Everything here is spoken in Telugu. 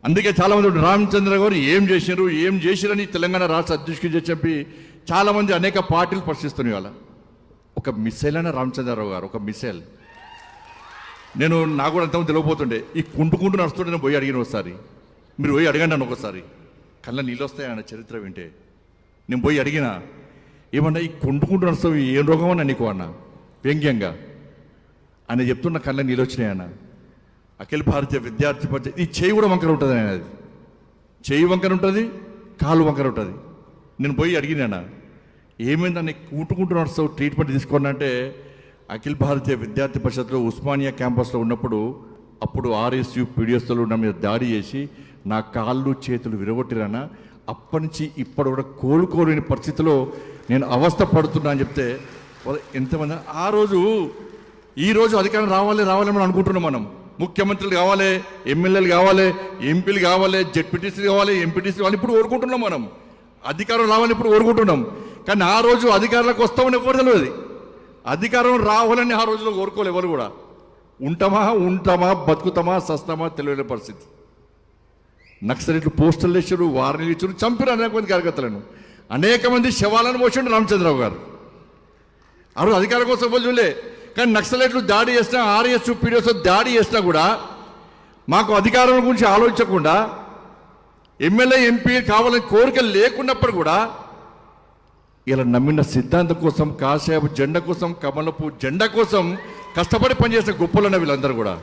అందుకే చాలామంది రామచంద్ర గారు ఏం చేసిరని తెలంగాణ రాష్ట్ర అధ్యక్షుడు చెప్పి చాలామంది అనేక పార్టీలు ప్రశ్నిస్తున్నాయి. వాళ్ళ ఒక మిసైల్ అయినా రామచంద్రరావు గారు ఒక మిసైల్. నాకు కూడా అంతమంది తెలియపోతుండే, ఈ కుంటుకుంటూ నడుస్తుంటే నేను పోయి అడిగిన ఒకసారి, మీరు పోయి అడగండి అని ఒకసారి, కళ్ళ నీళ్ళు వస్తాయి ఆయన చరిత్ర వింటే. నేను పోయి అడిగిన, ఏమన్నా ఈ కుంటుకుంటూ నడుస్తావు ఏం రోగం అన్నా నీకు అన్న వ్యంగ్యంగా ఆయన చెప్తున్న కళ్ళ నీళ్ళు వచ్చినాయి అన్న. అఖిల భారతీయ విద్యార్థి పరిషత్ ఈ చేయి కూడా వంకర ఉంటుంది ఆయన, అది చేయి వంకర ఉంటుంది, కాలు వంకర ఉంటుంది. నేను పోయి అడిగినా, ఏమైందని కుంటుకుంటూ నడుస్తావు ట్రీట్మెంట్ తీసుకోండి అంటే, అఖిల భారతీయ విద్యార్థి పరిషత్లో ఉస్మానియా క్యాంపస్లో ఉన్నప్పుడు అప్పుడు ఆర్ఎస్యు పీడిఎస్లో నా మీద దాడి చేసి నా కాళ్ళు చేతులు విరగొట్టిరానా, అప్పటి నుంచి ఇప్పటి కూడా కోలుకోలేని పరిస్థితిలో నేను అవస్థ పడుతున్నా అని చెప్తే ఎంతమంది ఈరోజు అధికారం రావాలని మనం అనుకుంటున్నాం. మనం ముఖ్యమంత్రులు కావాలి, ఎమ్మెల్యేలు కావాలి, ఎంపీలు కావాలి, జెడ్పీటీసీలు కావాలి, ఎంపీటీసీ కావాలి, ఇప్పుడు కోరుకుంటున్నాం. మనం అధికారం రావాలని ఇప్పుడు కోరుకుంటున్నాం. కానీ ఆ రోజు అధికారంలోకి వస్తామని ఎవరు తెలియదు. అధికారం రావాలని ఆ రోజులో కోరుకోవాలి ఎవరు కూడా. ఉంటామా బతుకుతామా సస్తామా తెలియని పరిస్థితి. నక్సలైట్లు పోస్టర్లు వేసారు, వారిని ఇచ్చారు, చంపారు అనేక మంది కార్యకర్తలను, అనేక మంది శవాలను పోసిండు రామచంద్రరావు గారు. ఆ రోజు అధికారం కోసం ఎవరు చూడలే. కానీ నక్సలైట్లు దాడి చేసినా, ఆర్ఎస్ పీడిఎస్ దాడి చేసినా కూడా మాకు అధికారం గురించి ఆలోచించకుండా, ఎమ్మెల్యే ఎంపీ కావాలని కోరిక లేకున్నప్పుడు కూడా ఇలా నమ్మిన సిద్ధాంతం కోసం, కాషాయపు జెండా కోసం, కమలపు జెండా కోసం కష్టపడి పనిచేసిన గొప్పలన్న వీళ్ళందరూ కూడా.